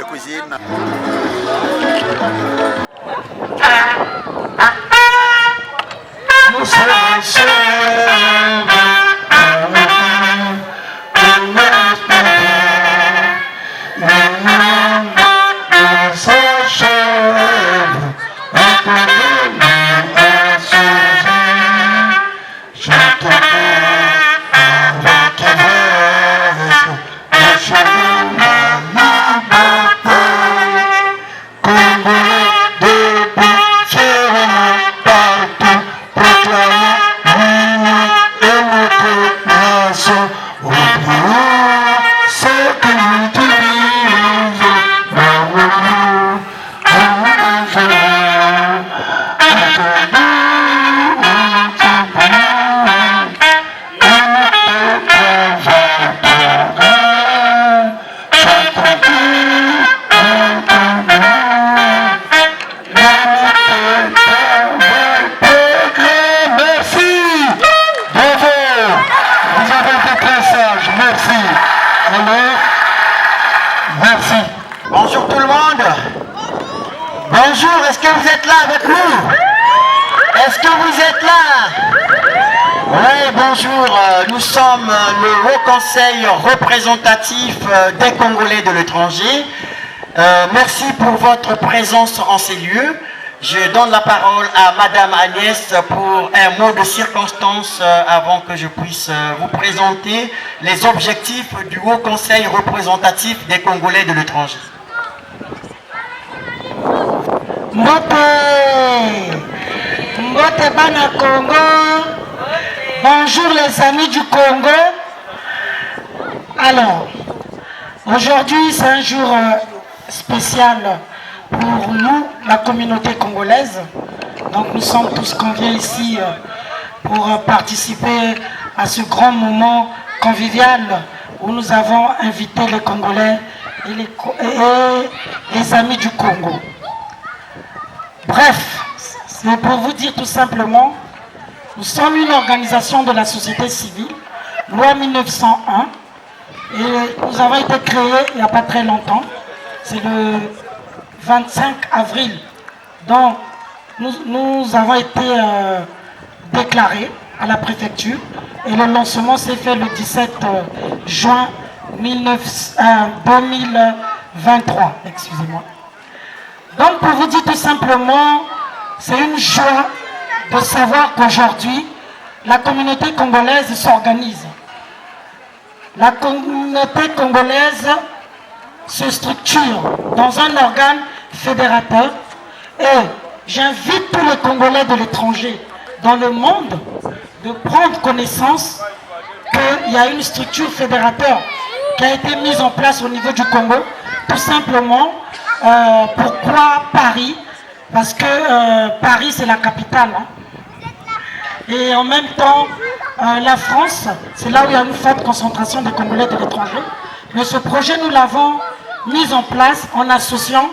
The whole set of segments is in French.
de cuisine. Bonjour tout le monde. Bonjour, est-ce que vous êtes là avec nous? Est-ce que vous êtes là? Oui, bonjour. Nous sommes le Haut Conseil représentatif des Congolais de l'étranger. Merci pour votre présence en ces lieux. Je donne la parole à Madame Agnès pour un mot de circonstance avant que je puisse vous présenter les objectifs du Haut Conseil représentatif des Congolais de l'étranger. Mbote Bana Congo. Bonjour les amis du Congo. Alors, aujourd'hui c'est un jour spécial pour nous, la communauté congolaise. Donc nous sommes tous conviés ici pour participer à ce grand moment convivial où nous avons invité les Congolais et les amis du Congo. Bref, c'est pour vous dire tout simplement, nous sommes une organisation de la société civile, loi 1901, et nous avons été créés il n'y a pas très longtemps. C'est le 25 avril, donc nous avons été déclarés à la préfecture, et le lancement s'est fait le 17 juin 2023, excusez-moi. Donc pour vous dire tout simplement, c'est une joie de savoir qu'aujourd'hui, la communauté congolaise s'organise. La communauté congolaise se structure dans un organe fédérateur et j'invite tous les Congolais de l'étranger dans le monde de prendre connaissance qu'il y a une structure fédérateur qui a été mise en place au niveau du Congo, tout simplement. Pourquoi Paris? Parce que Paris c'est la capitale. Et en même temps, la France, c'est là où il y a une forte concentration des Congolais de l'étranger. Mais ce projet, nous l'avons mis en place en associant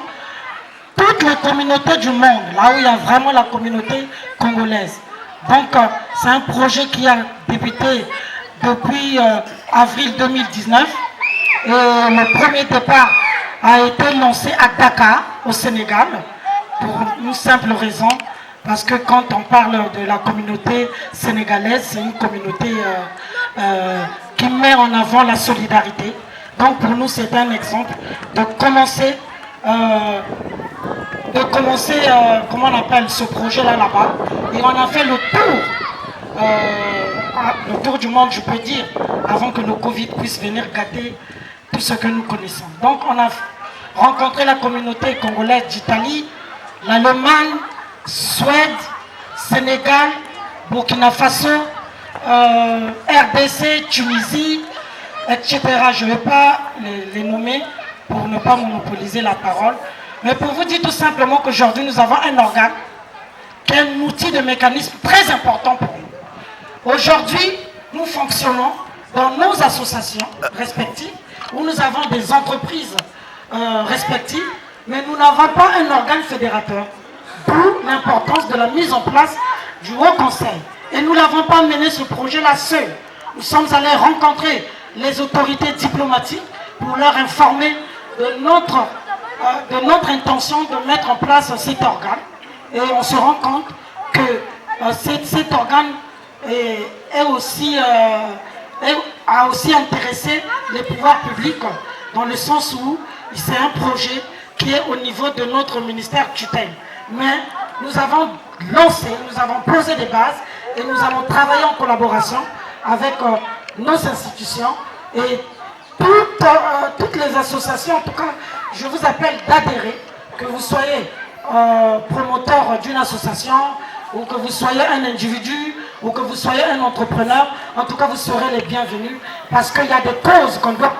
toutes les communautés du monde, là où il y a vraiment la communauté congolaise. Donc, c'est un projet qui a débuté depuis avril 2019. Et le premier départ a été lancé à Dakar, au Sénégal, pour une simple raison, parce que quand on parle de la communauté sénégalaise, c'est une communauté qui met en avant la solidarité. Donc pour nous, c'est un exemple de commencer, comment on appelle ce projet-là là-bas, et on a fait le tour du monde, je peux dire, avant que le Covid puisse venir gâter tout ce que nous connaissons. Donc on a rencontré la communauté congolaise d'Italie, l'Allemagne, Suède, Sénégal, Burkina Faso, RDC, Tunisie, etc. Je ne vais pas les nommer pour ne pas monopoliser la parole. Mais pour vous dire tout simplement qu'aujourd'hui nous avons un organe qui est un outil de mécanisme très important pour nous. Aujourd'hui, nous fonctionnons dans nos associations respectives, où nous avons des entreprises respectives, mais nous n'avons pas un organe fédérateur. D'où l'importance de la mise en place du Haut Conseil. Et nous n'avons pas mené ce projet-là seul. Nous sommes allés rencontrer les autorités diplomatiques pour leur informer de notre de notre intention de mettre en place cet organe. Et on se rend compte que cet organe a aussi intéressé les pouvoirs publics, dans le sens où c'est un projet qui est au niveau de notre ministère tutelle. Mais nous avons lancé, nous avons posé des bases et nous allons travailler en collaboration avec nos institutions et toutes les associations. En tout cas, je vous appelle d'adhérer, que vous soyez promoteur d'une association ou que vous soyez un individu ou que vous soyez un entrepreneur. En tout cas, vous serez les bienvenus parce qu'il y a des causes qu'on doit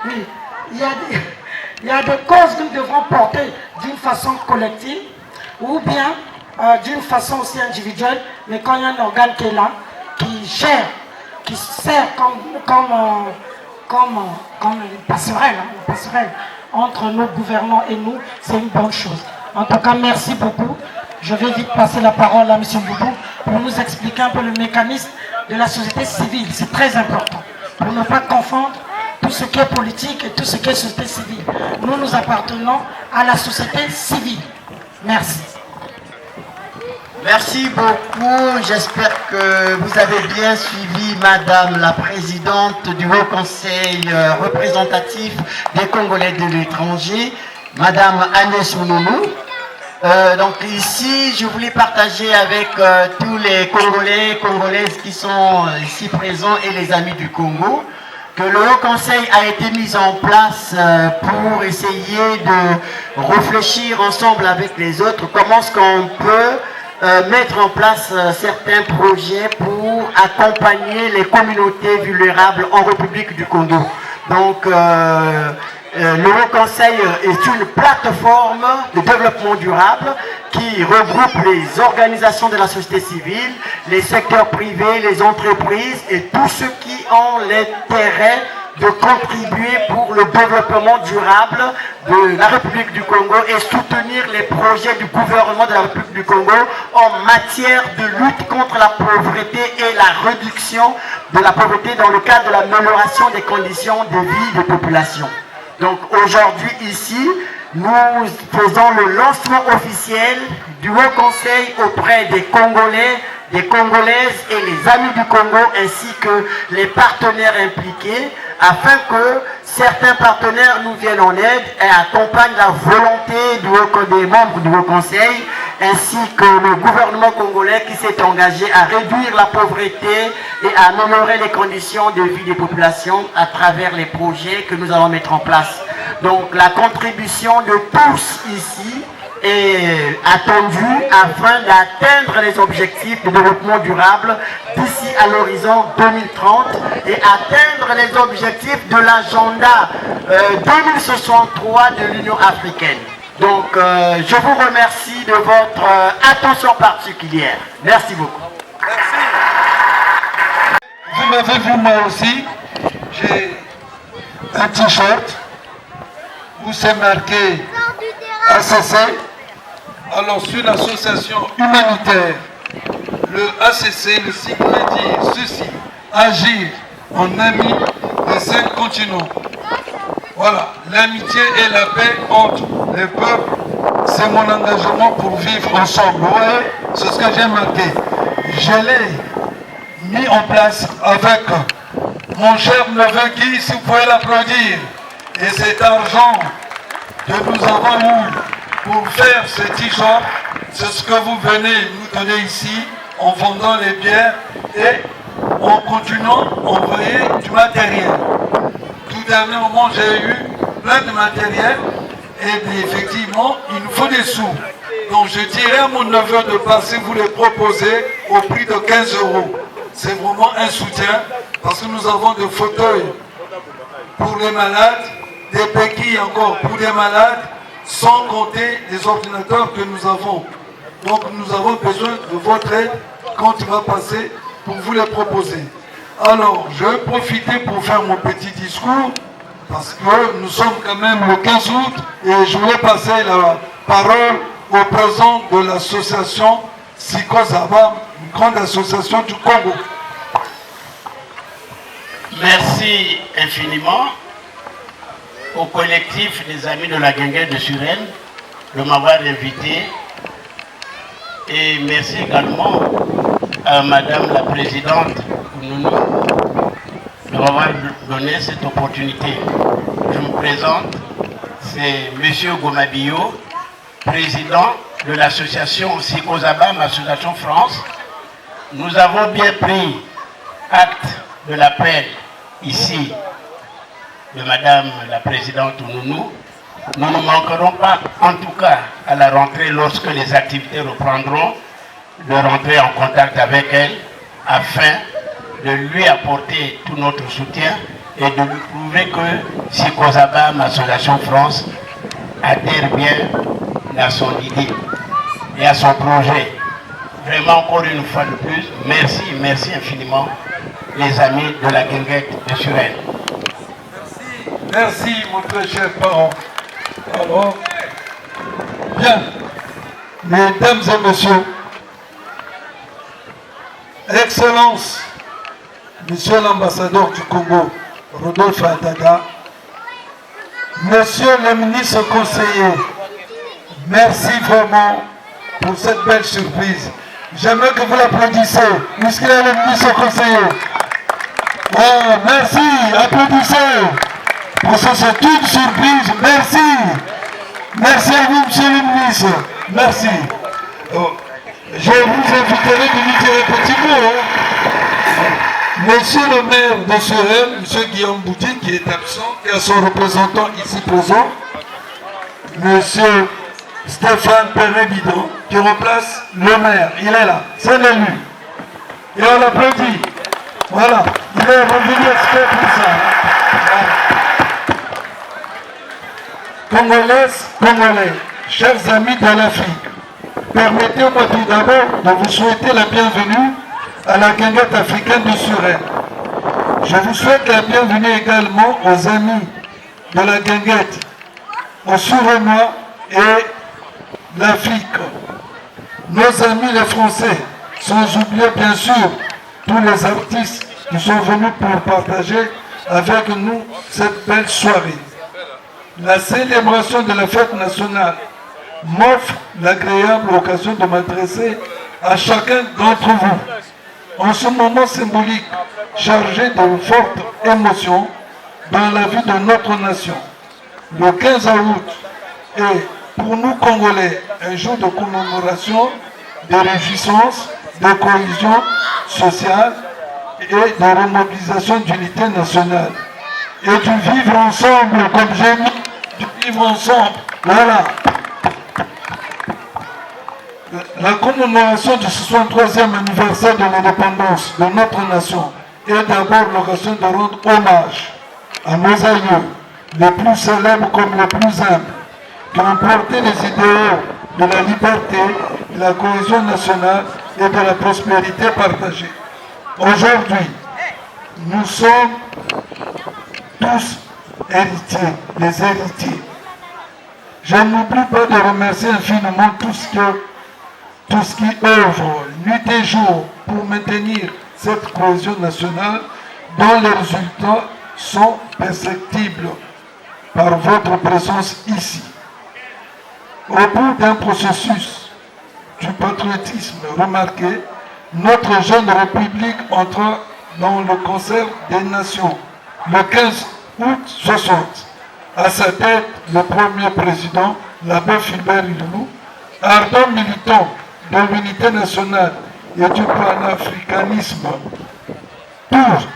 oui, il y a des causes que nous devrons porter d'une façon collective ou bien d'une façon aussi individuelle, mais quand il y a un organe qui est là, qui gère, qui sert comme une passerelle, entre nos gouvernants et nous, c'est une bonne chose. En tout cas, merci beaucoup. Je vais vite passer la parole à M. Boubou pour nous expliquer un peu le mécanisme de la société civile. C'est très important pour ne pas confondre tout ce qui est politique et tout ce qui est société civile. Nous appartenons à la société civile. Merci. Merci beaucoup. J'espère que vous avez bien suivi Madame la Présidente du Haut Conseil représentatif des Congolais de l'étranger, Madame Agnès Ounoumou. Donc ici, je voulais partager avec tous les Congolais et Congolaises qui sont ici présents et les amis du Congo, que le Haut Conseil a été mis en place pour essayer de réfléchir ensemble avec les autres comment est-ce qu'on peut mettre en place certains projets pour accompagner les communautés vulnérables en République du Congo. Donc le Haut Conseil est une plateforme de développement durable qui regroupe les organisations de la société civile, les secteurs privés, les entreprises et tous ceux qui ont l'intérêt de contribuer pour le développement durable de la République du Congo et soutenir les projets du gouvernement de la République du Congo en matière de lutte contre la pauvreté et la réduction de la pauvreté dans le cadre de l'amélioration des conditions de vie des populations. Donc aujourd'hui ici, nous faisons le lancement officiel du Haut Conseil auprès des Congolais, des Congolaises et les amis du Congo ainsi que les partenaires impliqués afin que certains partenaires nous viennent en aide et accompagnent la volonté des membres du Haut Conseil ainsi que le gouvernement congolais qui s'est engagé à réduire la pauvreté et à améliorer les conditions de vie des populations à travers les projets que nous allons mettre en place. Donc la contribution de tous ici est attendue afin d'atteindre les objectifs de développement durable d'ici à l'horizon 2030 et atteindre les objectifs de l'agenda 2063 de l'Union africaine. Donc je vous remercie de votre attention particulière. Merci beaucoup. Merci. Vous m'avez vu moi aussi, j'ai un t-shirt où c'est marqué ACC. Alors sur l'association humanitaire, le ACC, le sigle dit ceci: agir en ami des 5 continents. Voilà, l'amitié et la paix entre les peuples, c'est mon engagement pour vivre ensemble. Vous voyez, c'est ce que j'ai marqué. Je l'ai mis en place avec mon cher neveu Guy, si vous pouvez l'applaudir. Et cet argent que nous avons eu pour faire ce t-shirt, c'est ce que vous venez nous donner ici en vendant les bières et en continuant à envoyer du matériel. Tout dernièrement, j'ai eu plein de matériel et effectivement, il nous faut des sous. Donc je dirais à mon neveu de passer vous les proposer au prix de 15 €. C'est vraiment un soutien parce que nous avons des fauteuils pour les malades, des béquilles encore pour les malades, sans compter les ordinateurs que nous avons. Donc nous avons besoin de votre aide quand il va passer pour vous les proposer. Alors, je vais profiter pour faire mon petit discours, parce que nous sommes quand même le 15 août, et je voulais passer la parole au président de l'association Sikozaba, une grande association du Congo. Merci infiniment. au collectif des amis de la guinguette de Suresnes de m'avoir invité. Et merci également à Madame la Présidente Nounou de m'avoir donné cette opportunité. Je me présente, c'est M. Gomabio, président de l'association Sikosabam, Association France. Nous avons bien pris acte de l'appel ici de Madame la Présidente Nounou. Nous ne manquerons pas, en tout cas à la rentrée, lorsque les activités reprendront, de rentrer en contact avec elle afin de lui apporter tout notre soutien et de lui prouver que Sikosabam, Association France, adhère bien à son idée et à son projet. Vraiment, encore une fois de plus, merci infiniment, les amis de la guinguette de Suresnes. Merci, mon très cher parent. Alors, bien, mesdames et messieurs, Excellence, Monsieur l'ambassadeur du Congo, Rodolphe Adaga, Monsieur le ministre conseiller, merci vraiment pour cette belle surprise. J'aimerais que vous l'applaudissiez, puisqu'il est le ministre conseiller. Oh, merci, applaudissez. Pour ça, c'est une surprise. Merci. Merci à vous, monsieur le ministre. Merci. Oh, je vous inviterai de lui dire un petit mot. Monsieur le maire de Suresnes, monsieur Guillaume Bouti, qui est absent, et à son représentant ici présent, monsieur Stéphane Pérévidon, qui remplace le maire. Il est là, c'est l'élu. Et on l'applaudit. Voilà, il est revenu exprès pour ça. Voilà. Congolaises, Congolais, chers amis de l'Afrique, permettez-moi tout d'abord de vous souhaiter la bienvenue à la guinguette africaine de Suresnes. Je vous souhaite la bienvenue également aux amis de la guinguette, aux Surenois et l'Afrique. Nos amis les Français, sans oublier bien sûr tous les artistes qui sont venus pour partager avec nous cette belle soirée. La célébration de la fête nationale m'offre l'agréable occasion de m'adresser à chacun d'entre vous. En ce moment symbolique, chargé de fortes émotions dans la vie de notre nation, le 15 août est pour nous Congolais un jour de commémoration, de réjouissance, de cohésion sociale et de remobilisation d'unité nationale. Et du vivre ensemble, comme j'ai mis, du vivre ensemble. Voilà. La commémoration du 63e anniversaire de l'indépendance de notre nation est d'abord l'occasion de rendre hommage à nos aïeux, les plus célèbres comme les plus humbles, qui ont porté les idéaux de la liberté, de la cohésion nationale et de la prospérité partagée. Aujourd'hui, nous sommes tous héritiers, les héritiers. Je n'oublie pas de remercier infiniment tous qui œuvrent nuit et jour pour maintenir cette cohésion nationale dont les résultats sont perceptibles par votre présence ici. Au bout d'un processus du patriotisme remarqué, notre jeune République entra dans le concert des nations le 15 août 60. À sa tête, le premier président, l'abbé Philbert Illoulou, ardent militant de l'unité nationale et du panafricanisme. Tous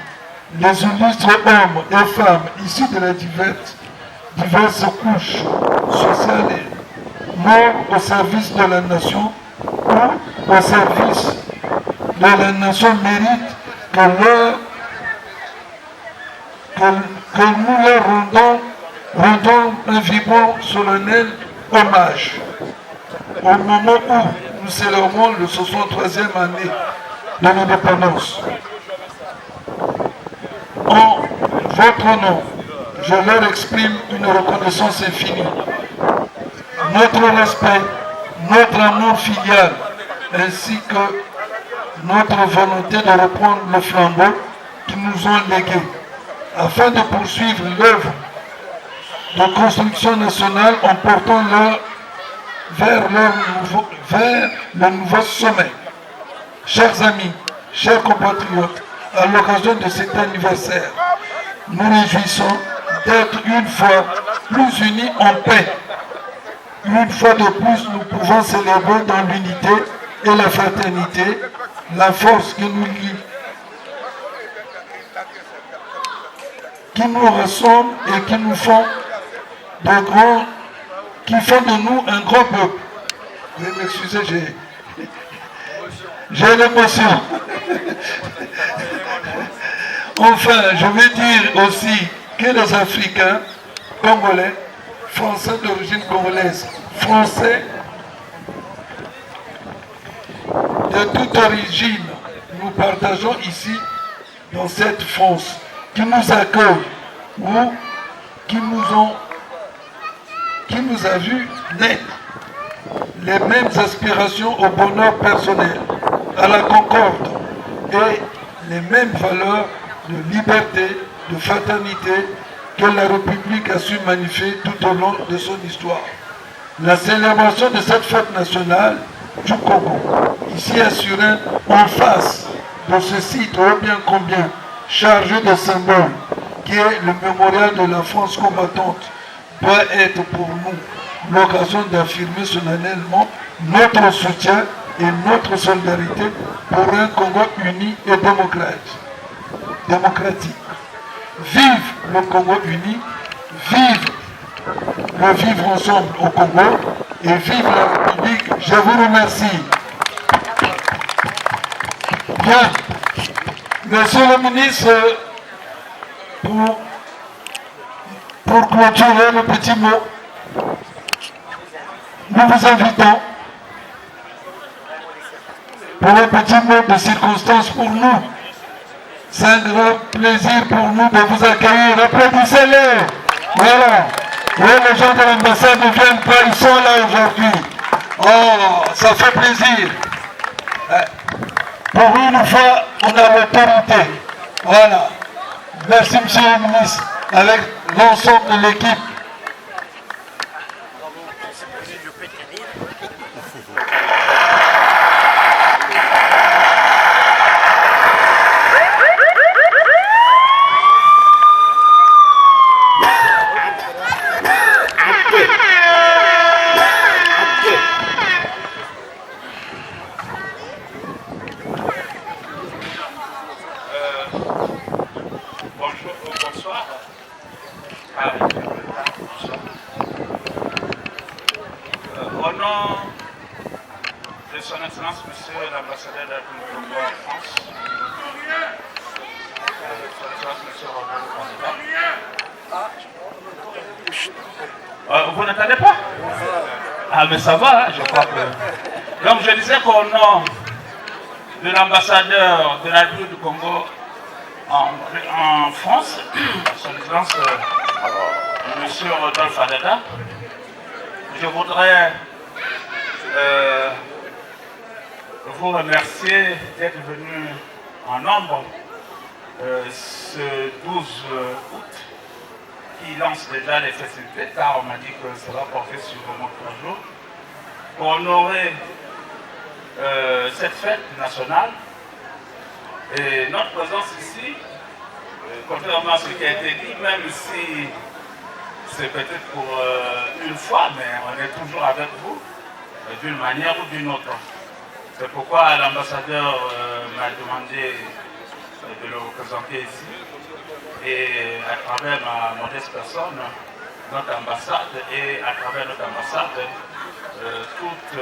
les illustres hommes et femmes issus de la diverses couches sociales et morts au service de la nation ou au service de la nation méritent que nous leur rendons un vibrant solennel hommage au moment où nous célébrons le 63e année de l'indépendance. En votre nom, je leur exprime une reconnaissance infinie. Notre respect, notre amour filial, ainsi que notre volonté de reprendre le flambeau qu'ils nous ont légué, afin de poursuivre l'œuvre de construction nationale en portant vers le nouveau sommet. Chers amis, chers compatriotes, à l'occasion de cet anniversaire, nous réjouissons d'être une fois plus unis en paix. Une fois de plus, nous pouvons célébrer dans l'unité et la fraternité la force qui nous lie, qui nous rassemble et qui nous font de nous un grand peuple. Veuillez m'excuser, j'ai l'émotion. Enfin, je veux dire aussi que les Africains, Congolais, Français d'origine congolaise, Français de toute origine, nous partageons ici, dans cette France, qui nous accueille ou qui nous a vus naître les mêmes aspirations au bonheur personnel, à la concorde et les mêmes valeurs de liberté, de fraternité que la République a su magnifier tout au long de son histoire. La célébration de cette fête nationale du Congo, ici à Surin, en face de ce site ô bien combien chargé de symboles, qui est le mémorial de la France combattante, doit être pour nous l'occasion d'affirmer solennellement notre soutien et notre solidarité pour un Congo uni et démocratique. Vive le Congo uni, vive le vivre ensemble au Congo et vive la République. Je vous remercie. Bien, monsieur le ministre, pour clôturer le petit mot, nous vous invitons pour un petit mot de circonstance pour nous. C'est un grand plaisir pour nous de vous accueillir. Applaudissez-les. Voilà. Oui, les gens de l'ambassade ne viennent pas, ils sont là aujourd'hui. Oh, ça fait plaisir. Pour une fois, on a l'autorité. Voilà. Merci, monsieur le ministre, avec l'ensemble de l'équipe. Au nom de son Excellence, Monsieur l'ambassadeur de la République du Congo en France, son Excellence, Monsieur Robert. Vous n'entendez pas? Ah, mais ça va, hein, je crois que... Donc, je disais qu'au nom de l'ambassadeur de la République du Congo en France, son Excellence, Monsieur Rodolphe Adada, je voudrais vous remercier d'être venu en nombre ce 12 août qui lance déjà les festivités, car on m'a dit que ça va porter sur vraiment 3 jours, pour honorer cette fête nationale. Et notre présence ici, contrairement à ce qui a été dit, même si c'est peut-être pour une fois, mais on est toujours avec vous, d'une manière ou d'une autre. C'est pourquoi l'ambassadeur m'a demandé de le représenter ici, et à travers ma modeste personne, notre ambassade, et à travers notre ambassade, toute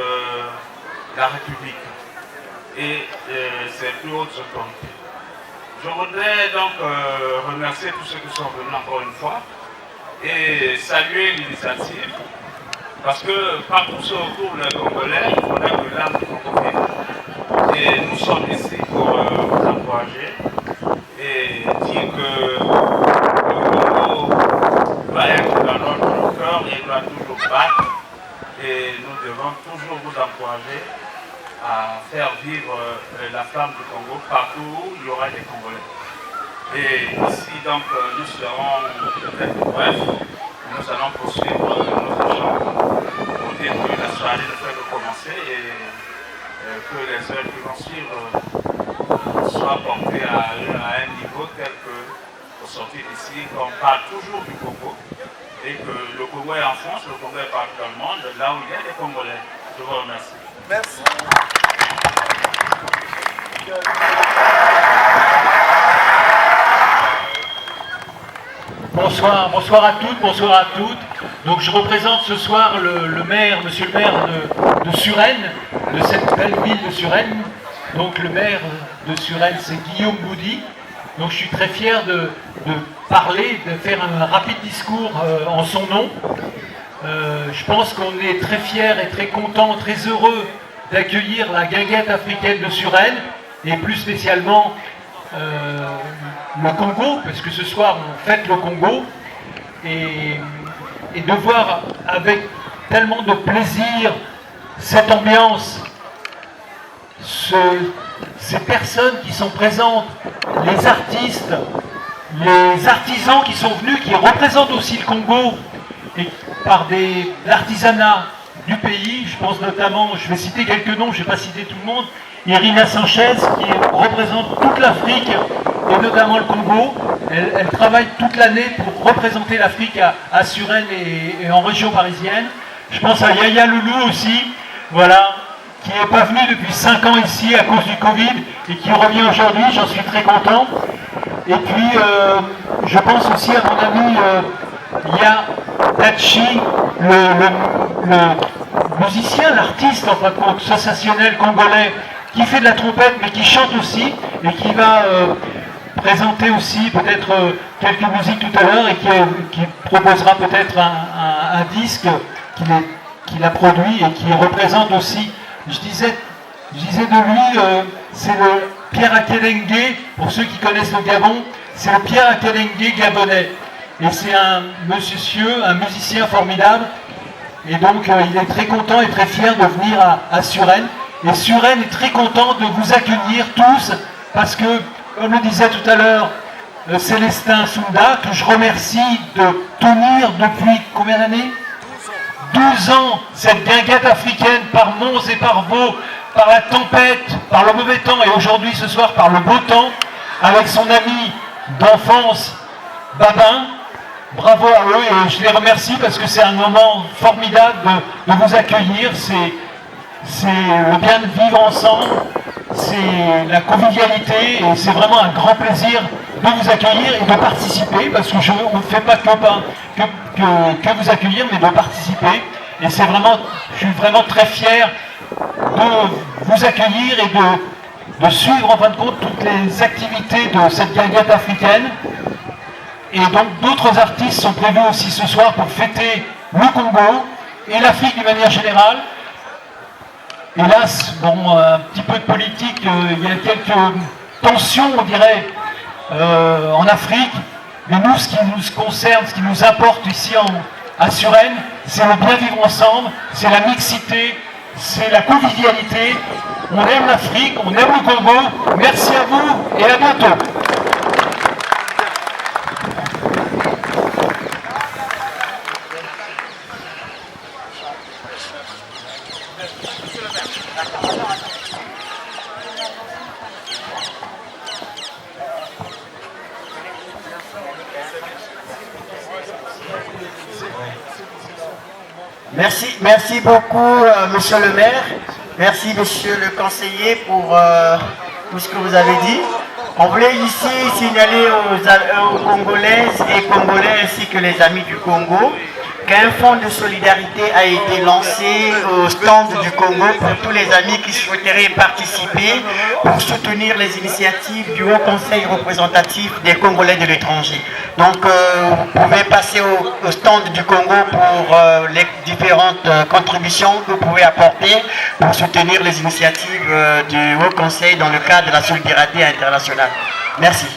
la République et ses plus hautes autorités. Je voudrais donc remercier tous ceux qui sont venus encore une fois, et saluer l'initiative, parce que partout se retrouvent les Congolais, il faudrait que l'âme Congo vive. Et nous sommes ici pour vous encourager et dire que le Congo doit être dans notre cœur et doit toujours battre, et nous devons toujours vous encourager à faire vivre la flamme du Congo partout où il y aura des Congolais. Et ici, donc, nous serons peut-être brefs, nous allons poursuivre nos échanges pour dire que la soirée ne fait que commencer et que les heures qui vont suivre soient portées à un niveau tel que, au sortir d'ici, qu'on parle toujours du Congo et que le Congo est en France, le Congo est partout dans le monde, là où il y a des Congolais. Je vous remercie. Merci. Bonsoir à toutes, bonsoir à toutes. Donc je représente ce soir le maire, monsieur le maire de Suresnes, de cette belle ville de Suresnes. Donc le maire de Suresnes, c'est Guillaume Boudy. Donc je suis très fier de parler, de faire un rapide discours en son nom. Je pense qu'on est très fiers et très contents, très heureux d'accueillir la guinguette africaine de Suresnes et plus spécialement le Congo, parce que ce soir on fête le Congo et de voir avec tellement de plaisir cette ambiance, ces personnes qui sont présentes, les artistes, les artisans qui sont venus, qui représentent aussi le Congo et par l'artisanat du pays. Je pense notamment, je vais citer quelques noms, je ne vais pas citer tout le monde, Irina Sanchez qui représente toute l'Afrique et notamment le Congo. Elle travaille toute l'année pour représenter l'Afrique à Suresnes et en région parisienne. Je pense à Yaya Loulou aussi, voilà, qui n'est pas venu depuis 5 ans ici à cause du Covid et qui revient aujourd'hui, j'en suis très content. Et puis je pense aussi à mon ami Ya Tachi, le musicien, l'artiste en fin de compte, sensationnel congolais, qui fait de la trompette mais qui chante aussi et qui va présenter aussi peut-être quelques musiques tout à l'heure et qui proposera peut-être un disque qu'il a produit et qui représente aussi, je disais de lui, c'est le Pierre Akelengue, pour ceux qui connaissent le Gabon, c'est le Pierre Akelengue gabonais. Et c'est un monsieur, un musicien formidable. Et donc il est très content et très fier de venir à Suresnes. Et Suresnes est très content de vous accueillir tous, parce que, comme le disait tout à l'heure Célestin Sounda, que je remercie de tenir depuis combien d'années ? 12 ans, cette guinguette africaine par Mons et par Vaux, par la tempête, par le mauvais temps et aujourd'hui ce soir par le beau temps, avec son ami d'enfance Babin. Bravo à eux et je les remercie parce que c'est un moment formidable de vous accueillir. C'est le bien de vivre ensemble, c'est la convivialité et c'est vraiment un grand plaisir de vous accueillir et de participer parce que on ne fait pas que vous accueillir mais de participer et c'est vraiment, je suis vraiment très fier de vous accueillir et de suivre en fin de compte toutes les activités de cette guinguette africaine. Et donc d'autres artistes sont prévus aussi ce soir pour fêter le Congo et l'Afrique d'une manière générale. Hélas, bon, un petit peu de politique, il y a quelques tensions, on dirait, en Afrique. Mais nous, ce qui nous concerne, ce qui nous importe ici à Suresnes, c'est le bien vivre ensemble, c'est la mixité, c'est la convivialité. On aime l'Afrique, on aime le Congo. Merci à vous et à bientôt. Merci beaucoup, monsieur le maire. Merci, monsieur le conseiller, pour tout ce que vous avez dit. On voulait ici signaler aux Congolaises et Congolais ainsi que les amis du Congo qu'un fonds de solidarité a été lancé au stand du Congo pour tous les amis qui souhaiteraient participer pour soutenir les initiatives du Haut Conseil représentatif des Congolais de l'étranger. Donc vous pouvez passer au stand du Congo pour les différentes contributions que vous pouvez apporter pour soutenir les initiatives du Haut Conseil dans le cadre de la solidarité internationale. Merci.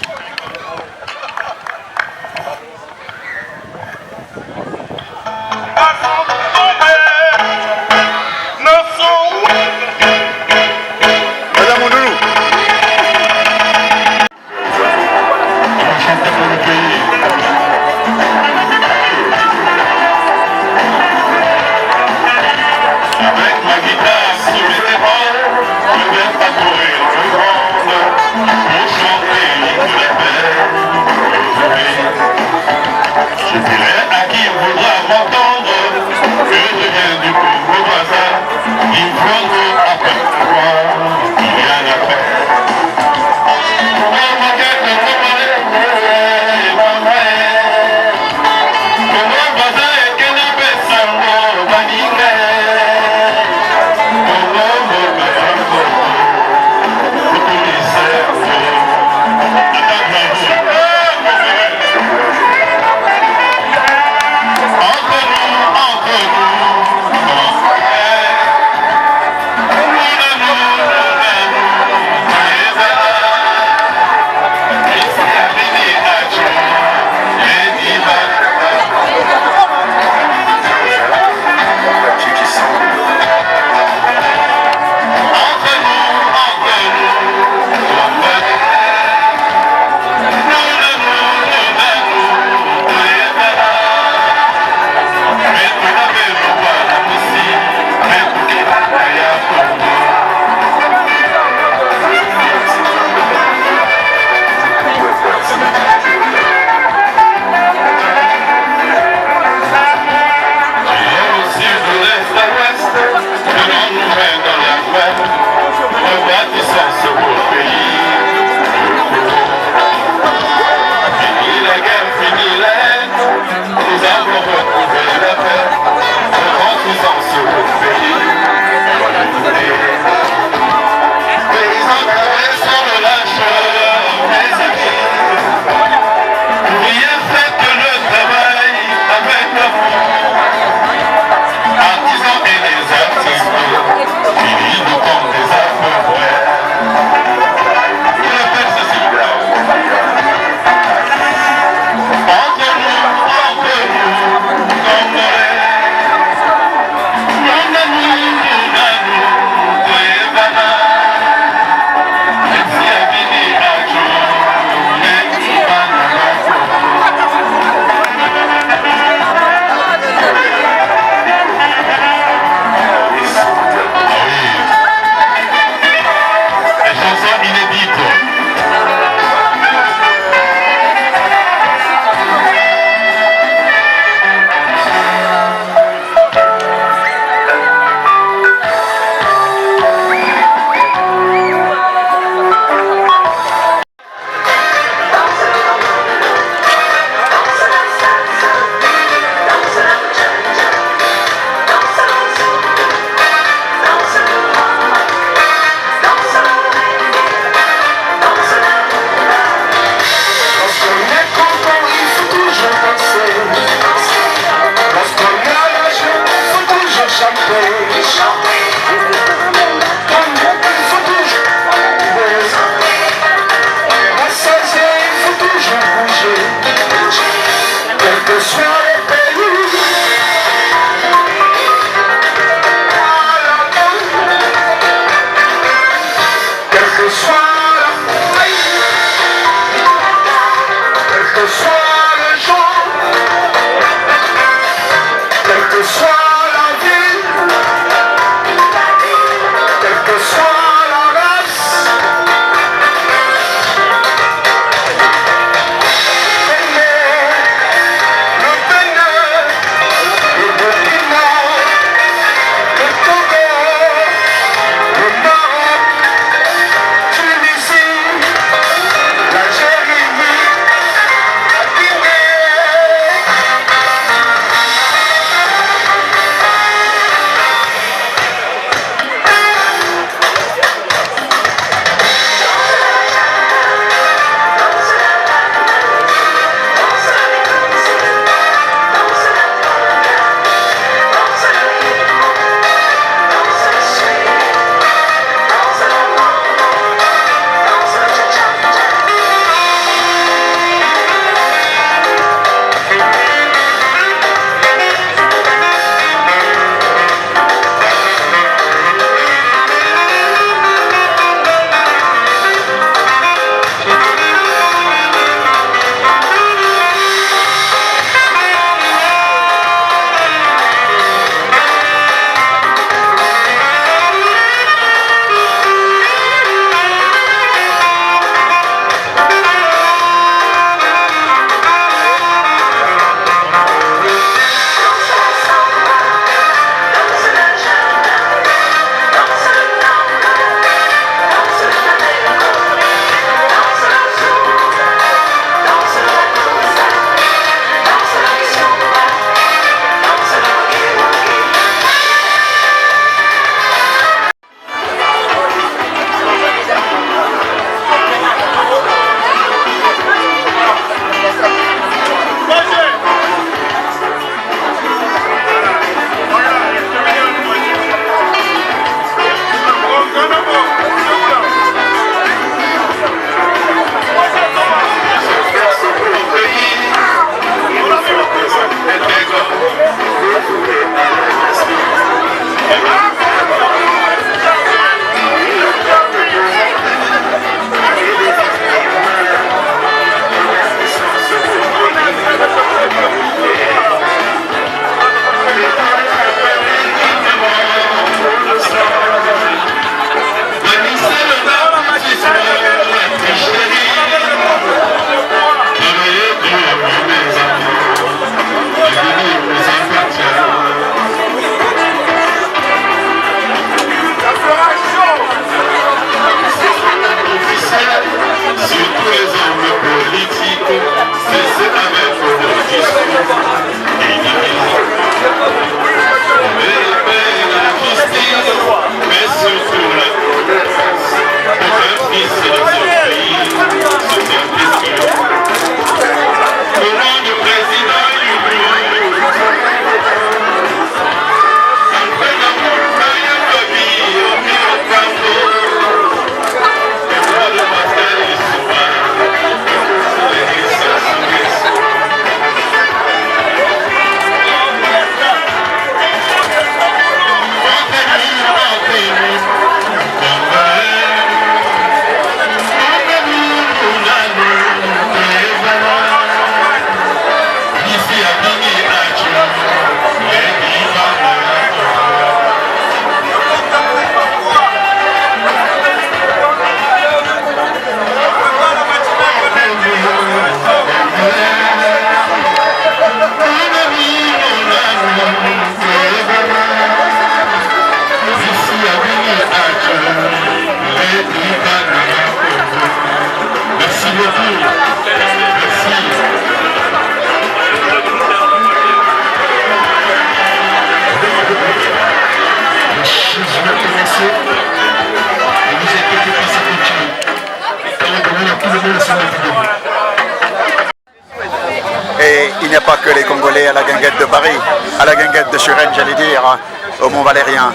Et il n'y a pas que les Congolais à la guinguette de Paris, à la guinguette de Suresnes, j'allais dire, au Mont-Valérien.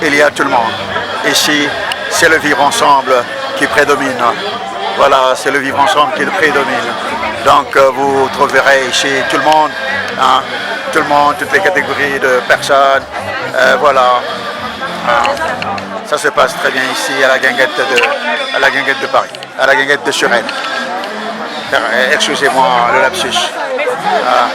Il y a tout le monde. Ici, c'est le vivre ensemble qui prédomine. Voilà, c'est le vivre ensemble qui prédomine. Donc vous trouverez ici tout le monde, hein, tout le monde, toutes les catégories de personnes. Voilà. Ça se passe très bien ici à la guinguette de Paris, à la guinguette de Suresnes. Excusez-moi le lapsus. Voilà.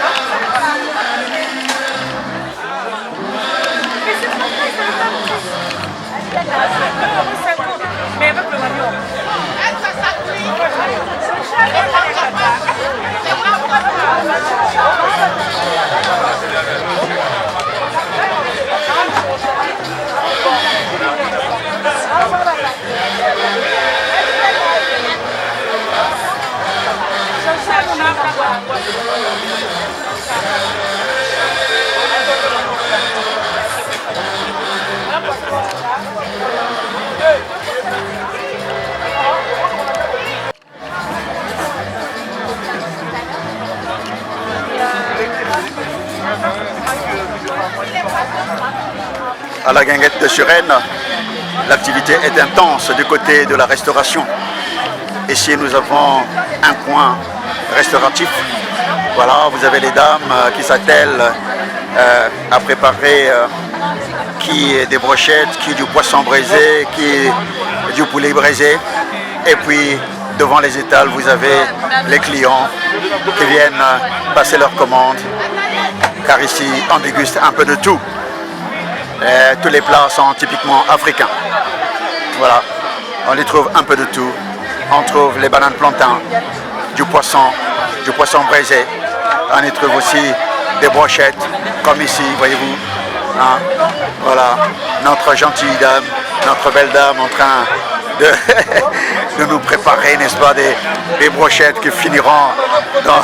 À la guinguette de Suresnes, l'activité est intense du côté de la restauration. Ici, nous avons un coin restauratif. Voilà, vous avez les dames qui s'attellent à préparer qui des brochettes, qui du poisson braisé, qui du poulet braisé. Et puis, devant les étals, vous avez les clients qui viennent passer leurs commandes. Car ici, on déguste un peu de tout. Tous les plats sont typiquement africains. Voilà, on y trouve un peu de tout. On trouve les bananes plantains, du poisson braisé. On y trouve aussi des brochettes, comme ici, voyez-vous. Hein? Voilà, notre gentille dame, notre belle dame en train de nous préparer, n'est-ce pas, des brochettes qui finiront dans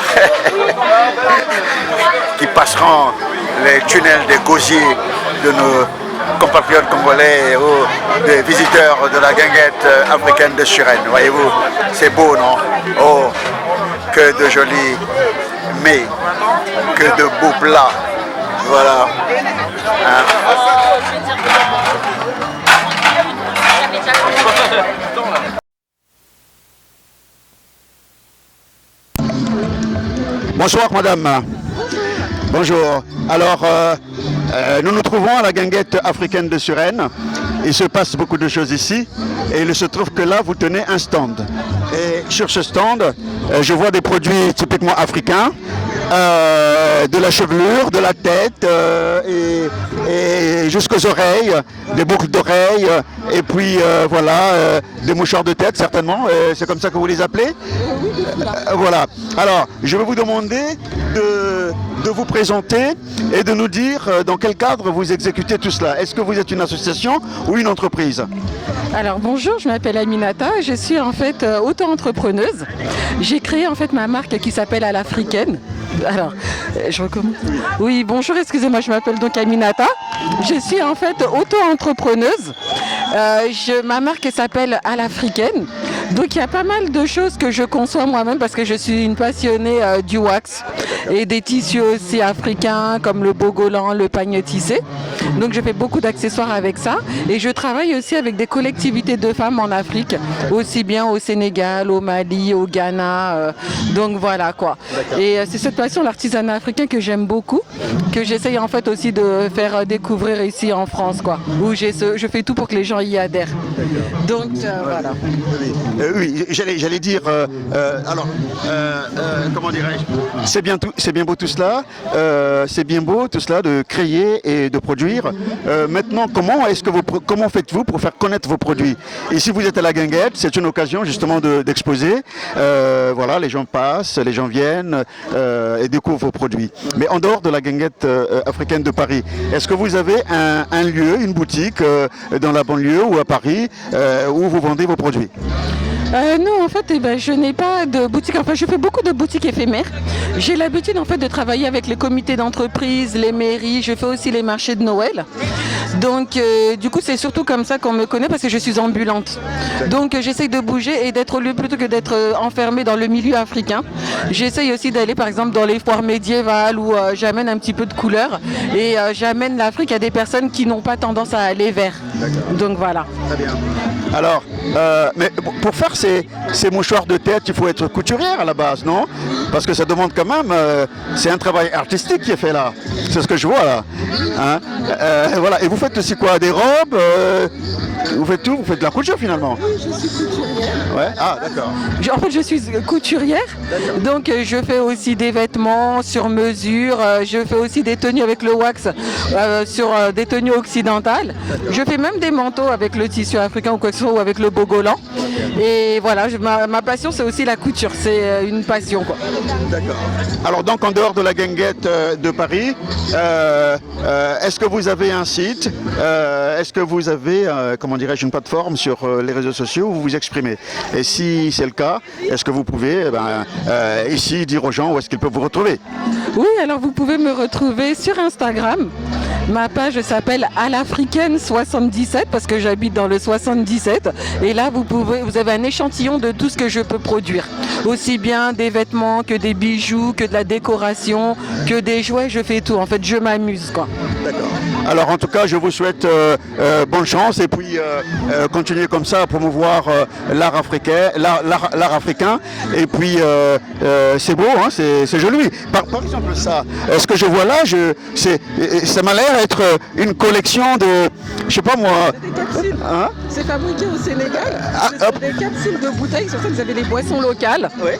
qui passeront les tunnels des gosiers de nos compatriotes congolais ou des visiteurs de la guinguette africaine de Suresnes. Voyez-vous, c'est beau, non? Oh, que de jolis mets, que de beaux plats. Voilà. Hein? Bonsoir madame. Bonjour. Alors, nous nous trouvons à la guinguette africaine de Suresnes. Il se passe beaucoup de choses ici. Et il se trouve que là, vous tenez un stand. Et sur ce stand, je vois des produits typiquement africains. De la chevelure, de la tête et jusqu'aux oreilles, des boucles d'oreilles et puis voilà, des mouchoirs de tête certainement, c'est comme ça que vous les appelez. Voilà, alors je vais vous demander de vous présenter et de nous dire dans quel cadre vous exécutez tout cela. Est-ce que vous êtes une association ou une entreprise? Alors bonjour, je m'appelle Aminata, je suis en fait auto-entrepreneuse. J'ai créé en fait ma marque qui s'appelle À l'Africaine. Alors, je recommence. Oui, bonjour, excusez-moi, je m'appelle donc Aminata. Je suis en fait auto-entrepreneuse. Ma marque s'appelle À l'Africaine. Donc il y a pas mal de choses que je conçois moi-même parce que je suis une passionnée du wax et des tissus aussi africains comme le bogolan, le pagne tissé. Donc je fais beaucoup d'accessoires avec ça et je travaille aussi avec des collectivités de femmes en Afrique, aussi bien au Sénégal, au Mali, au Ghana. Donc voilà quoi. Et c'est cette passion, l'artisanat africain que j'aime beaucoup, que j'essaye en fait aussi de faire découvrir ici en France quoi, où je fais tout pour que les gens y adhèrent. Donc voilà. Oui, j'allais dire, comment dirais-je, c'est bien beau tout cela, de créer et de produire. Maintenant, comment faites-vous pour faire connaître vos produits? Ici, vous êtes à la guinguette, c'est une occasion justement d'exposer. Voilà, les gens passent, les gens viennent et découvrent vos produits. Mais en dehors de la guinguette africaine de Paris, est-ce que vous avez un lieu, une boutique dans la banlieue ou à Paris où vous vendez vos produits? Non, en fait, je n'ai pas de boutique. Enfin, je fais beaucoup de boutiques éphémères. J'ai l'habitude en fait de travailler avec les comités d'entreprise, les mairies. Je fais aussi les marchés de Noël. Donc, du coup, c'est surtout comme ça qu'on me connaît parce que je suis ambulante. Donc, j'essaye de bouger et d'être au lieu plutôt que d'être enfermée dans le milieu africain. J'essaye aussi d'aller, par exemple, dans les foires médiévales où j'amène un petit peu de couleur et j'amène l'Afrique à des personnes qui n'ont pas tendance à aller vers. Donc voilà. Très bien. Alors, mais pour faire ces mouchoirs de tête, il faut être couturière à la base, non? Parce que ça demande quand même, c'est un travail artistique qui est fait là. C'est ce que je vois là. Hein? Voilà. Et vous faites aussi quoi? Des robes? Vous faites tout? Vous faites de la couture finalement? Oui, je suis couturière. Ouais. Ah, d'accord. En fait, je suis couturière, donc je fais aussi des vêtements sur mesure. Je fais aussi des tenues avec le wax sur des tenues occidentales. Je fais même des manteaux avec le tissu africain ou quoi que ce soit, ou avec le bogolan. Et voilà, ma passion, c'est aussi la couture. C'est une passion, quoi. D'accord. Alors donc en dehors de la guinguette de Paris, est-ce que vous avez un site? Est-ce que vous avez, comment dirais-je, une plateforme sur les réseaux sociaux où vous vous exprimez? Et si c'est le cas, est-ce que vous pouvez ici dire aux gens où est-ce qu'ils peuvent vous retrouver? Oui, alors vous pouvez me retrouver sur Instagram. Ma page s'appelle Alafricaine77 parce que j'habite dans le 77. Et là, vous avez un échantillon de tout ce que je peux produire. Aussi bien des vêtements que des bijoux, que de la décoration, que des jouets, je fais tout. En fait, je m'amuse, quoi. D'accord. Alors en tout cas, je vous souhaite bonne chance et puis continuez comme ça à promouvoir l'art africain. Et puis c'est beau, hein, c'est joli. Par exemple ça, ce que je vois là, ça m'a l'air être une collection de, je sais pas moi. C'est des capsules. Hein? C'est fabriqué au Sénégal. Ce sont des capsules de bouteilles. Sur ça, vous avez les boissons locales. Oui.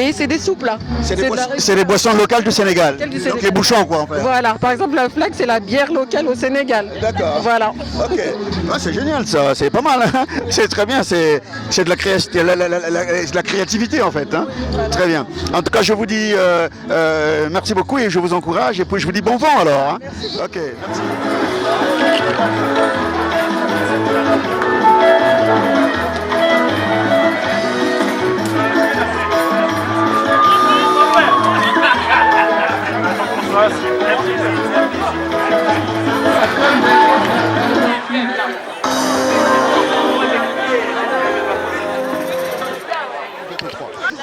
Et c'est des soupes là. C'est les boissons locales du Sénégal. Donc les bouchons quoi en fait. Voilà. Par exemple, la flag, c'est la bière locale au Sénégal. D'accord. Voilà. Ok. Ah, c'est génial ça. C'est pas mal. Hein, c'est très bien. C'est de la créativité en fait. Hein. Très bien. En tout cas, je vous dis merci beaucoup et je vous encourage et puis je vous dis bon vent alors. Hein. Ok. Merci.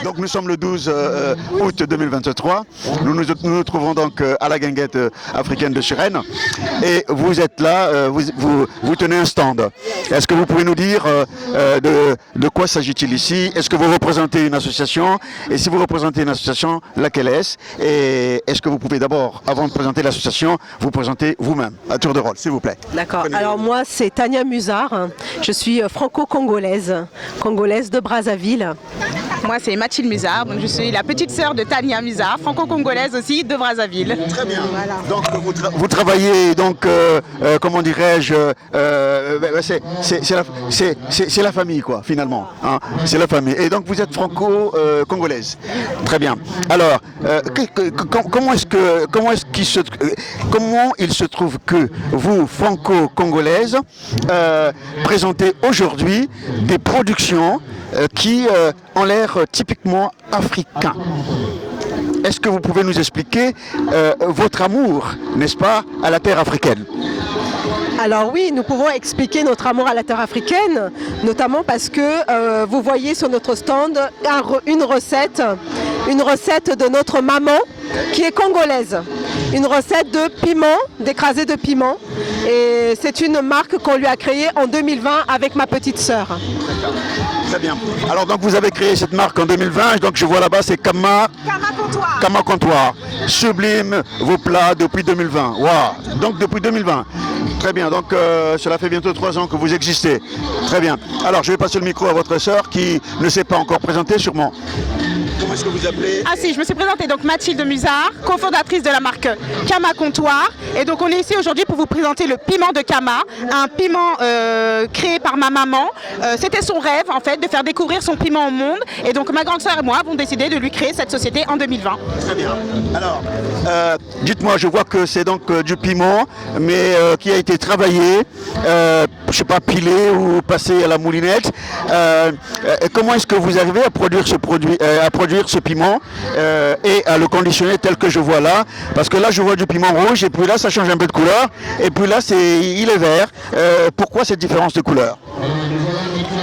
Donc nous sommes le 12 août 2023. Nous nous trouvons donc à la guinguette africaine de Suresnes. Et vous êtes là, vous tenez un stand. Est-ce que vous pouvez nous dire de quoi s'agit-il ici? Est-ce que vous représentez une association? Et si vous représentez une association, laquelle est-ce? Et est-ce que vous pouvez d'abord, avant de présenter l'association, vous présenter vous-même à tour de rôle, s'il vous plaît? D'accord. Alors moi, c'est Tania Musard. Je suis franco-congolaise, congolaise de Brazzaville. Moi, c'est Mathilde Musard, donc je suis la petite sœur de Tania Musard, franco-congolaise aussi, de Brazzaville. Très bien. Voilà. Donc vous travaillez, donc, comment dirais-je, c'est la famille, quoi, finalement. Hein, c'est la famille. Et donc vous êtes franco-congolaise. Très bien. Alors, comment il se trouve que vous, franco-congolaise, présentez aujourd'hui des productions qui ont l'air typiquement africains? Est-ce que vous pouvez nous expliquer votre amour, n'est-ce pas, à la terre africaine? Alors oui, nous pouvons expliquer notre amour à la terre africaine, notamment parce que vous voyez sur notre stand une recette de notre maman qui est congolaise. Une recette de piment, d'écrasé de piment. Et c'est une marque qu'on lui a créée en 2020 avec ma petite sœur. D'accord. Très bien. Alors donc vous avez créé cette marque en 2020, donc je vois là-bas c'est Kama Comptoir. Kama Comptoir. Sublime vos plats depuis 2020. Waouh. Donc depuis 2020. Très bien, donc cela fait bientôt 3 ans que vous existez. Très bien. Alors je vais passer le micro à votre sœur qui ne s'est pas encore présentée sûrement. Comment est-ce que vous appelez? Ah si, je me suis présentée, donc Mathilde Musard, cofondatrice de la marque Kama Comptoir. Et donc on est ici aujourd'hui pour vous présenter le piment de Kama, un piment créé par ma maman. C'était son rêve en fait de faire découvrir son piment au monde. Et donc ma grande sœur et moi avons décidé de lui créer cette société en 2020. Très bien. Alors, dites-moi, je vois que c'est donc du piment, mais qui a été travaillé je sais pas, piler ou passer à la moulinette. Comment est-ce que vous arrivez à produire ce produit, à produire ce piment et à le conditionner tel que je vois là? Parce que là, je vois du piment rouge et puis là, ça change un peu de couleur. Et puis là, il est vert. Pourquoi cette différence de couleur?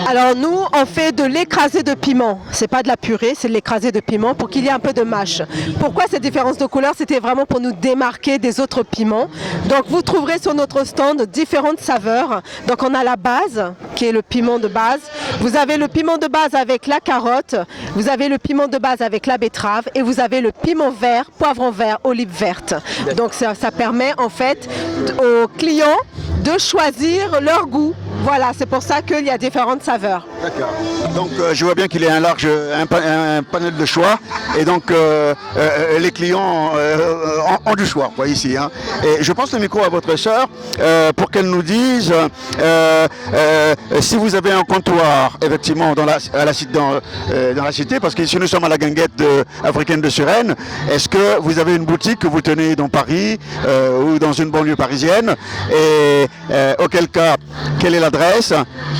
Alors nous, on fait de l'écrasé de piment. C'est pas de la purée, c'est de l'écrasé de piment pour qu'il y ait un peu de mâche. Pourquoi cette différence de couleur? C'était vraiment pour nous démarquer des autres piments. Donc vous trouverez sur notre stand différentes saveurs. Donc on a la base, qui est le piment de base. Vous avez le piment de base avec la carotte. Vous avez le piment de base avec la betterave. Et vous avez le piment vert, poivron vert, olive verte. Donc ça permet en fait aux clients de choisir leur goût. Voilà, c'est pour ça qu'il y a différentes saveurs. D'accord. Donc je vois bien qu'il y a un panel de choix et donc les clients ont du choix quoi, ici. Hein. Et je passe le micro à votre sœur pour qu'elle nous dise si vous avez un comptoir effectivement dans la cité, parce qu'ici nous sommes à la guinguette africaine de Suresnes. Est-ce que vous avez une boutique que vous tenez dans Paris ou dans une banlieue parisienne et auquel cas, quelle est l'adresse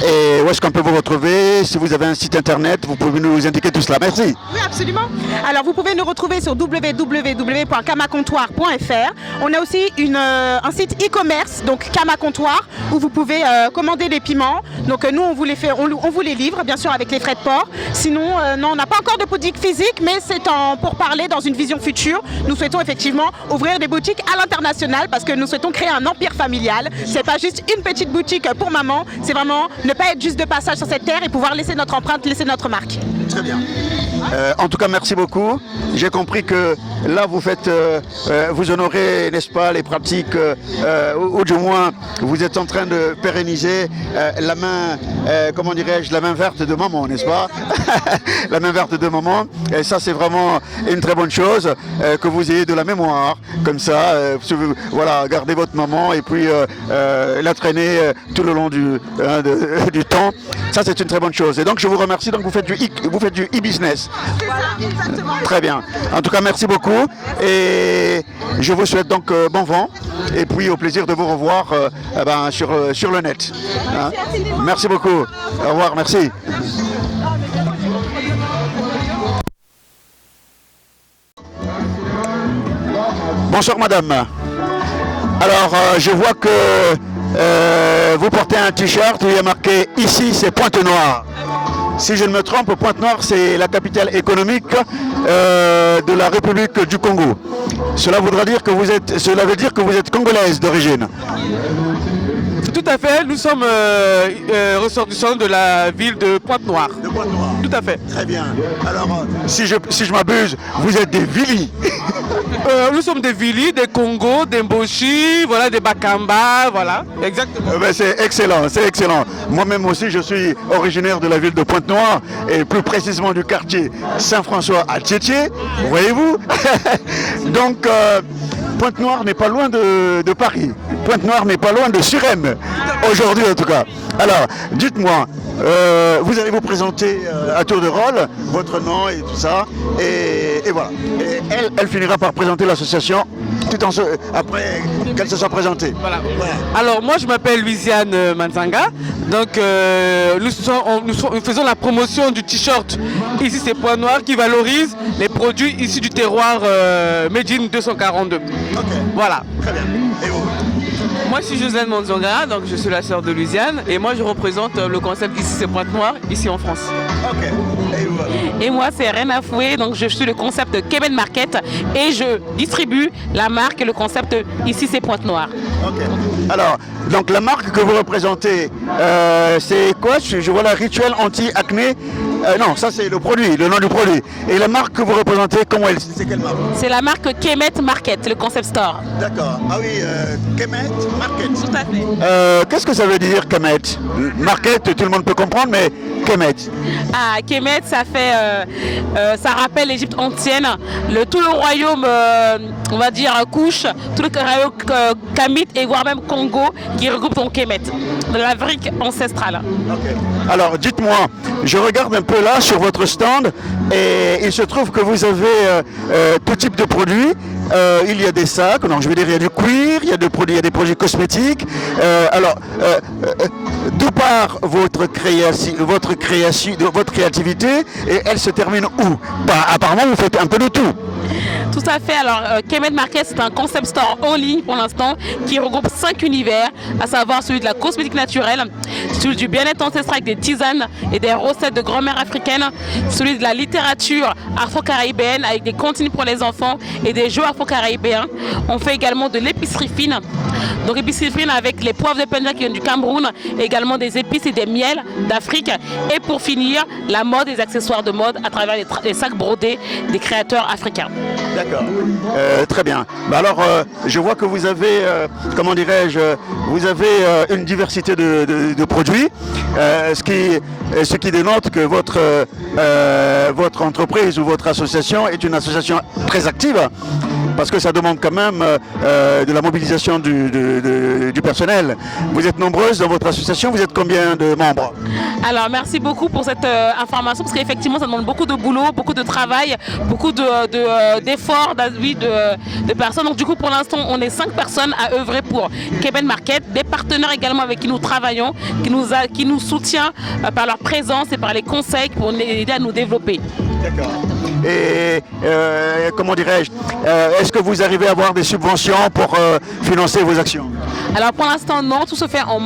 et où est-ce qu'on peut vous retrouver? Si vous avez un site internet, vous pouvez nous indiquer tout cela. Merci. Oui, absolument. Alors, vous pouvez nous retrouver sur www.kamacomptoir.fr. On a aussi un site e-commerce, donc Kama Comptoir, où vous pouvez commander les piments. Donc, nous, on vous les livre, bien sûr, avec les frais de port. Sinon, non, on n'a pas encore de boutique physique, mais c'est pour parler dans une vision future. Nous souhaitons effectivement ouvrir des boutiques à l'international parce que nous souhaitons créer un empire familial. C'est pas juste une petite boutique pour maman, c'est vraiment ne pas être juste de passage sur cette terre et pouvoir laisser notre empreinte, laisser notre marque. Très bien. En tout cas, merci beaucoup. J'ai compris que là, vous honorez, n'est-ce pas, les pratiques, ou du moins, vous êtes en train de pérenniser la main, comment dirais-je, la main verte de maman, n'est-ce pas? La main verte de maman. Et ça, c'est vraiment une très bonne chose, que vous ayez de la mémoire, comme ça. Voilà, gardez votre maman et puis la traîner tout le long du temps. Ça, c'est une très bonne chose. Et donc, je vous remercie. Donc, vous faites du e-business. Voilà, exactement. Très bien. En tout cas, merci beaucoup. Et je vous souhaite donc bon vent. Et puis, au plaisir de vous revoir sur le net. Hein. Merci beaucoup. Au revoir. Merci. Bonsoir, madame. Alors, je vois que vous portez un t-shirt où il y a marqué « Ici, c'est Pointe-Noire ». Si je ne me trompe, Pointe-Noire, c'est la capitale économique de la République du Congo. Cela veut dire que vous êtes congolaise d'origine. Tout à fait, nous sommes ressortissants de la ville de Pointe-Noire. De Pointe-Noire. Tout à fait. Très bien. Alors, si je m'abuse, vous êtes des Vili. Nous sommes des Vili, des Congo, des Mboshi, voilà, des Bakamba, voilà, exactement. C'est excellent, c'est excellent. Moi-même aussi, je suis originaire de la ville de Pointe-Noire et plus précisément du quartier Saint-François à Tchétché, voyez-vous. Donc, Pointe-Noire n'est pas loin de Paris. Pointe-Noire n'est pas loin de Suresnes, aujourd'hui en tout cas. Alors, dites-moi, vous allez vous présenter à tour de rôle, votre nom et tout ça, et voilà. Et elle finira par présenter l'association après qu'elle se soit présentée. Voilà. Alors, moi je m'appelle Louisiane Manzanga, donc nous faisons la promotion du t-shirt Ici c'est Pointe-Noire qui valorise les produits issus du terroir Made in 242. Okay. Voilà. Très bien. Et vous? Moi je suis Josiane Manzanga, donc je suis la sœur de Louisiane et moi je représente le concept Ici c'est Pointe-Noire, ici en France. Ok. Et moi c'est Rena Foué, donc je suis le concept Kemen Market et je distribue la marque et le concept Ici c'est Pointe-Noire. Ok. Alors, donc la marque que vous représentez, c'est quoi? Je vois la Rituel anti-acné. Non, ça c'est le produit, le nom du produit. Et la marque que vous représentez, c'est quelle marque? C'est la marque Kemet Market, le concept store. D'accord. Ah oui, Kemet Market. Tout à fait. Qu'est-ce que ça veut dire Kemet Market, tout le monde peut comprendre, mais Kemet? Ah, Kemet, ça rappelle l'Égypte ancienne, tout le royaume, on va dire, Couche, tout le royaume Kamite et voire même Congo qui regroupe ton Kemet, de l'Afrique ancestrale. Okay. Alors dites-moi, je regarde un peu là sur votre stand et il se trouve que vous avez tout type de produits. Il y a des sacs, donc je veux dire il y a du cuir, il y a des produits cosmétiques. D'où part votre créativité et elle se termine où? Apparemment vous faites un peu de tout. Tout à fait. Alors, Kemet Market, c'est un concept store en ligne pour l'instant qui regroupe 5 univers, à savoir celui de la cosmétique naturelle, celui du bien-être ancestral avec des tisanes et des recettes de grand-mère africaine, celui de la littérature afro-caribéenne avec des contenus pour les enfants et des jeux afro-caribéens. On fait également de l'épicerie fine. Donc, épicerie fine avec les poivres de Pendja qui viennent du Cameroun, également des épices et des miels d'Afrique. Et pour finir, la mode et les accessoires de mode à travers les sacs brodés des créateurs africains. D'accord. Très bien. Alors, je vois que vous avez, vous avez une diversité de produits, ce qui dénote que votre entreprise ou votre association est une association très active, parce que ça demande quand même de la mobilisation du personnel. Vous êtes nombreuses dans votre association, vous êtes combien de membres? Alors, merci beaucoup pour cette information, parce qu'effectivement, ça demande beaucoup de boulot, beaucoup de travail, beaucoup d'efforts, de personnes. Donc, du coup, pour l'instant, on est 5 personnes à œuvrer pour Kemet Market, des partenaires également avec qui nous travaillons, qui nous soutiennent par leur présence et par les conseils pour nous aider à nous développer. D'accord. Et comment dirais-je, est-ce que vous arrivez à avoir des subventions pour financer vos actions? Alors pour l'instant non, tout se fait en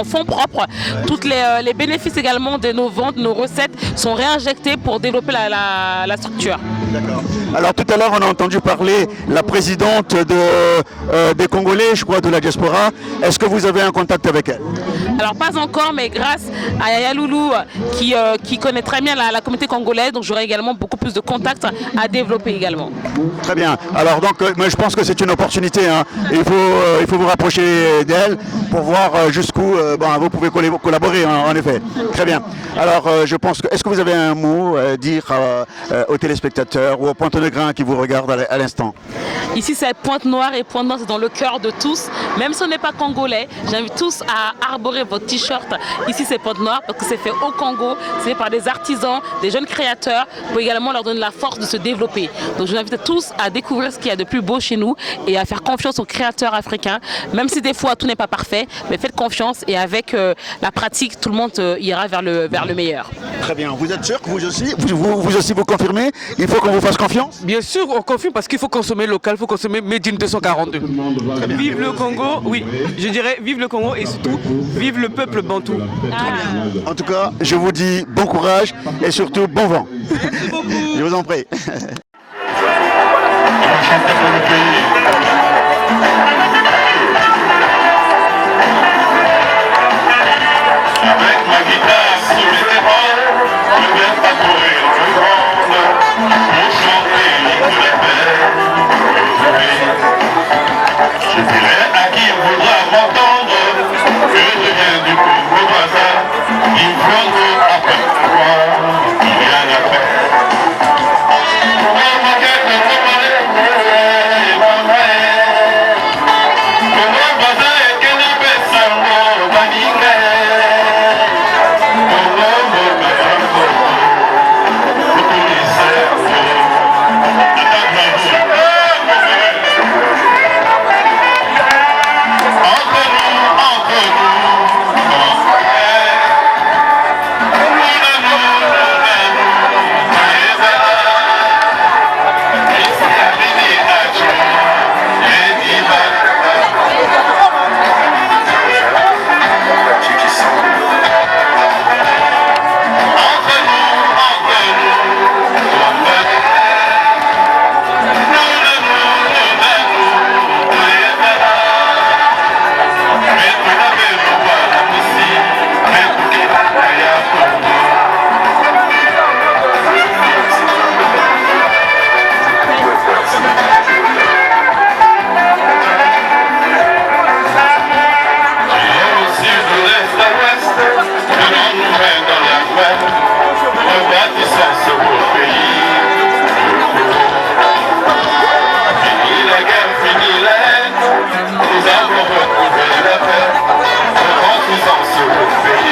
fonds propres. Tous les bénéfices également de nos ventes, nos recettes sont réinjectés pour développer la structure. D'accord. Alors tout à l'heure on a entendu parler la présidente des Congolais, je crois, de la diaspora. Est-ce que vous avez un contact avec elle? Alors pas encore, mais grâce à Yaya Loulou qui connaît très bien la communauté congolaise, donc j'aurai également beaucoup plus de contacts à développer également. Très bien. Alors donc moi, je pense que c'est une opportunité. Hein. Il faut vous rapprocher d'elle pour voir jusqu'où vous pouvez collaborer en effet. Très bien. Alors je pense que est-ce que vous avez un mot à dire aux téléspectateurs ou aux Pointe-Noire qui vous regardent à l'instant? Ici c'est Pointe-Noire et Pointe-Noire c'est dans le cœur de tous. Même si on n'est pas congolais, j'invite tous à arborer votre t-shirt. Ici c'est Pointe-Noire parce que c'est fait au Congo, c'est fait par des artisans, des jeunes créateurs pour également leur donner la force de se développer. Donc je vous invite tous à découvrir ce qu'il y a de plus beau chez nous et à faire confiance aux créateurs africains. Même si des fois tout n'est pas parfait, mais faites confiance et avec la pratique, tout le monde ira vers le meilleur. Très bien. Vous êtes sûr que vous aussi vous confirmez? Il faut qu'on vous fasse confiance? Bien sûr, on confirme parce qu'il faut consommer local, il faut consommer Made in 242. Vive le Congo, oui, je dirais vive le Congo et surtout vive le peuple bantou. En tout cas, je vous dis bon courage et surtout bon vent. Merci beaucoup. Je vous en prie. Avec ma guitare sous les épaules, je vais parcourir le monde pour chanter l'hymne de paix. Je dirai à qui voudra m'entendre que je viens du Congo voisin, il faut que après moi, il y a la paix. retrouver la paix, en grandissant ce pays.